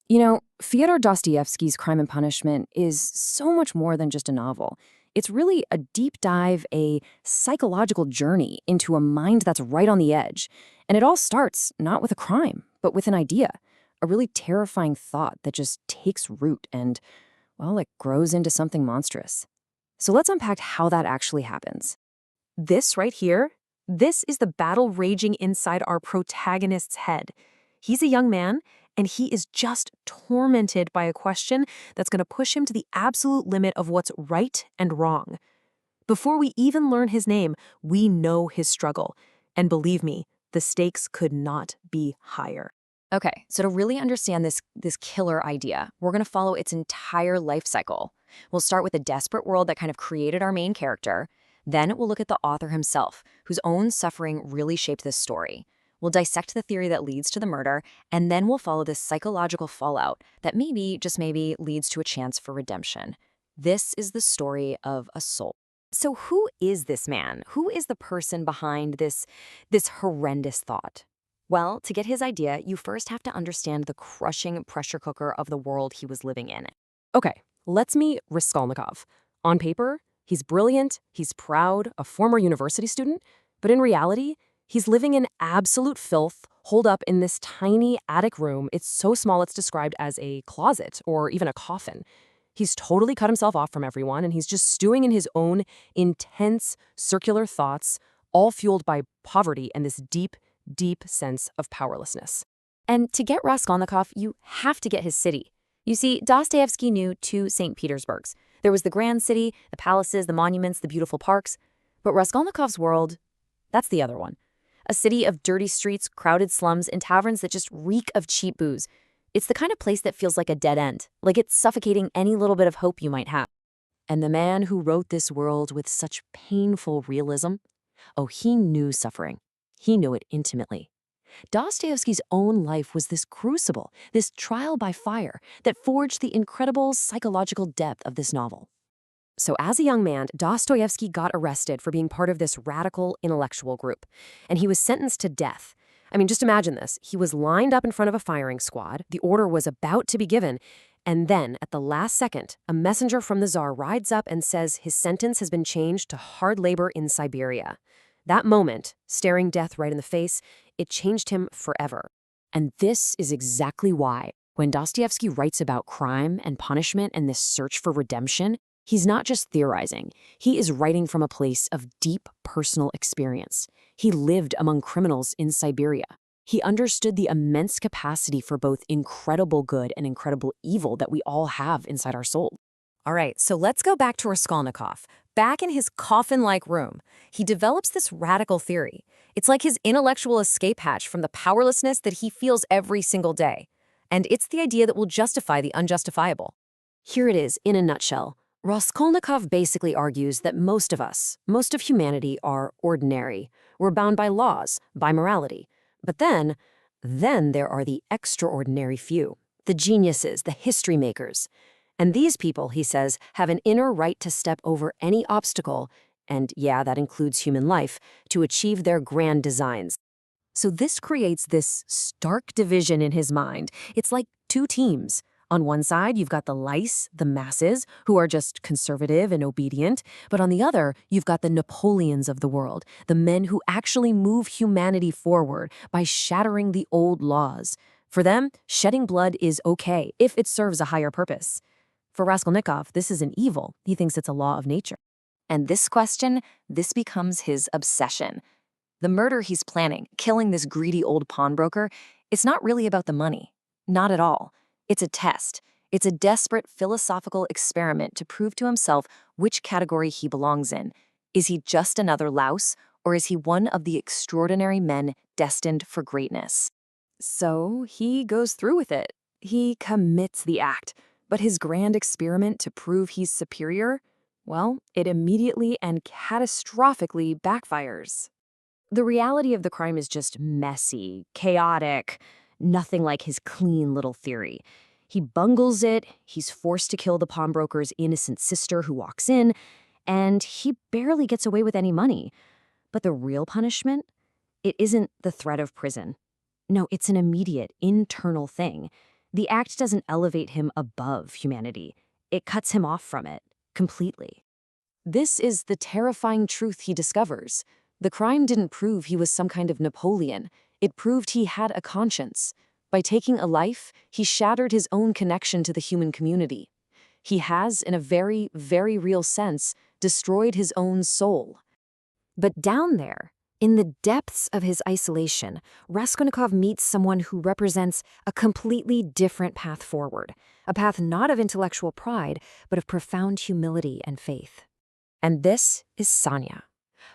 Fyodor Dostoevsky's Crime and Punishment is so much more than just a novel. It's really a deep dive, a psychological journey into a mind that's right on the edge. And it all starts not with a crime, but with an idea, a really terrifying thought that just takes root and, well, it grows into something monstrous. So let's unpack how that actually happens. This right here, this is the battle raging inside our protagonist's head. He's a young man, and he is just tormented by a question that's going to push him to the absolute limit of what's right and wrong. Before we even learn his name, we know his struggle. And believe me, the stakes could not be higher. Okay, so to really understand this killer idea, we're going to follow its entire life cycle. We'll start with a desperate world that kind of created our main character. Then we'll look at the author himself, whose own suffering really shaped this story. We'll dissect the theory that leads to the murder, and then we'll follow this psychological fallout that maybe, just maybe, leads to a chance for redemption. This is the story of a soul. So who is this man? Who is the person behind this horrendous thought? Well, to get his idea, you first have to understand the crushing pressure cooker of the world he was living in. Okay, let's meet Raskolnikov. On paper, he's brilliant, he's proud, a former university student, but in reality, he's living in absolute filth, holed up in this tiny attic room. It's so small it's described as a closet or even a coffin. He's totally cut himself off from everyone, and he's just stewing in his own intense, circular thoughts, all fueled by poverty and this deep, deep sense of powerlessness. And to get Raskolnikov, you have to get his city. You see, Dostoevsky knew two Saint Petersburgs. There was the grand city, the palaces, the monuments, the beautiful parks. But Raskolnikov's world, that's the other one. A city of dirty streets, crowded slums, and taverns that just reek of cheap booze. It's the kind of place that feels like a dead end, like it's suffocating any little bit of hope you might have. And the man who wrote this world with such painful realism, oh, he knew suffering. He knew it intimately. Dostoevsky's own life was this crucible, this trial by fire that forged the incredible psychological depth of this novel. So as a young man, Dostoevsky got arrested for being part of this radical intellectual group, and he was sentenced to death. I mean, just imagine this. He was lined up in front of a firing squad, the order was about to be given, and then, at the last second, a messenger from the Tsar rides up and says his sentence has been changed to hard labor in Siberia. That moment, staring death right in the face, it changed him forever. And this is exactly why, when Dostoevsky writes about crime and punishment and this search for redemption, he's not just theorizing. He is writing from a place of deep personal experience. He lived among criminals in Siberia. He understood the immense capacity for both incredible good and incredible evil that we all have inside our soul. All right, so let's go back to Raskolnikov. Back in his coffin-like room, he develops this radical theory. It's like his intellectual escape hatch from the powerlessness that he feels every single day. And it's the idea that will justify the unjustifiable. Here it is, in a nutshell. Raskolnikov basically argues that most of us, most of humanity, are ordinary. We're bound by laws, by morality. But then there are the extraordinary few, the geniuses, the history makers. And these people, he says, have an inner right to step over any obstacle, and yeah, that includes human life, to achieve their grand designs. So this creates this stark division in his mind. It's like two teams. On one side, you've got the lice, the masses, who are just conservative and obedient. But on the other, you've got the Napoleons of the world, the men who actually move humanity forward by shattering the old laws. For them, shedding blood is okay if it serves a higher purpose. For Raskolnikov, this isn't evil. He thinks it's a law of nature. And this question, this becomes his obsession. The murder he's planning, killing this greedy old pawnbroker, it's not really about the money. Not at all. It's a test. It's a desperate philosophical experiment to prove to himself which category he belongs in. Is he just another louse, or is he one of the extraordinary men destined for greatness? So he goes through with it. He commits the act. But his grand experiment to prove he's superior, well, it immediately and catastrophically backfires. The reality of the crime is just messy, chaotic, nothing like his clean little theory. He bungles it, he's forced to kill the pawnbroker's innocent sister who walks in, and he barely gets away with any money. But the real punishment? It isn't the threat of prison. No, it's an immediate, internal thing. The act doesn't elevate him above humanity. It cuts him off from it completely. This is the terrifying truth he discovers. The crime didn't prove he was some kind of Napoleon. It proved he had a conscience. By taking a life, he shattered his own connection to the human community. He has, in a very, very real sense, destroyed his own soul. But down there, in the depths of his isolation, Raskolnikov meets someone who represents a completely different path forward, a path not of intellectual pride, but of profound humility and faith. And this is Sonia.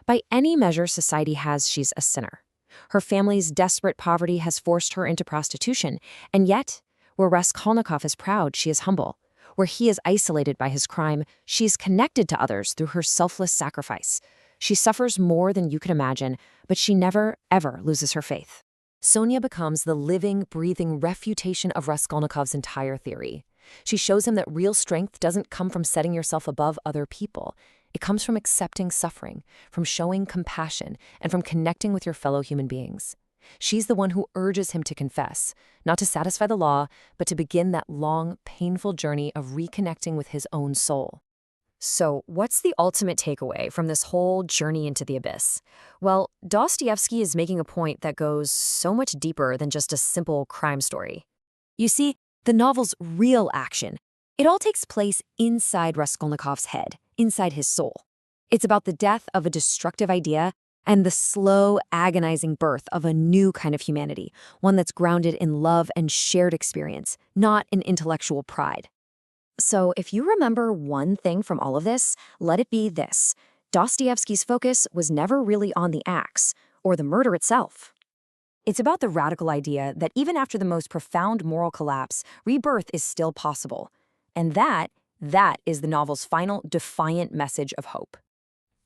By any measure society has, she's a sinner. Her family's desperate poverty has forced her into prostitution, and yet, where Raskolnikov is proud, she is humble. Where he is isolated by his crime, she is connected to others through her selfless sacrifice. She suffers more than you could imagine, but she never, ever loses her faith. Sonia becomes the living, breathing refutation of Raskolnikov's entire theory. She shows him that real strength doesn't come from setting yourself above other people. It comes from accepting suffering, from showing compassion, and from connecting with your fellow human beings. She's the one who urges him to confess, not to satisfy the law, but to begin that long, painful journey of reconnecting with his own soul. So, what's the ultimate takeaway from this whole journey into the abyss? Well, Dostoevsky is making a point that goes so much deeper than just a simple crime story. You see, the novel's real action, it all takes place inside Raskolnikov's head, inside his soul. It's about the death of a destructive idea and the slow, agonizing birth of a new kind of humanity, one that's grounded in love and shared experience, not in intellectual pride. So if you remember one thing from all of this, let it be this. Dostoevsky's focus was never really on the axe or the murder itself. It's about the radical idea that even after the most profound moral collapse, rebirth is still possible. And that is the novel's final defiant message of hope.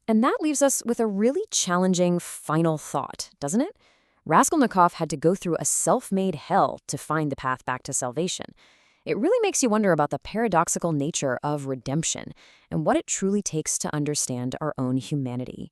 And that leaves us with a really challenging final thought, doesn't it? Raskolnikov had to go through a self-made hell to find the path back to salvation. It really makes you wonder about the paradoxical nature of redemption and what it truly takes to understand our own humanity.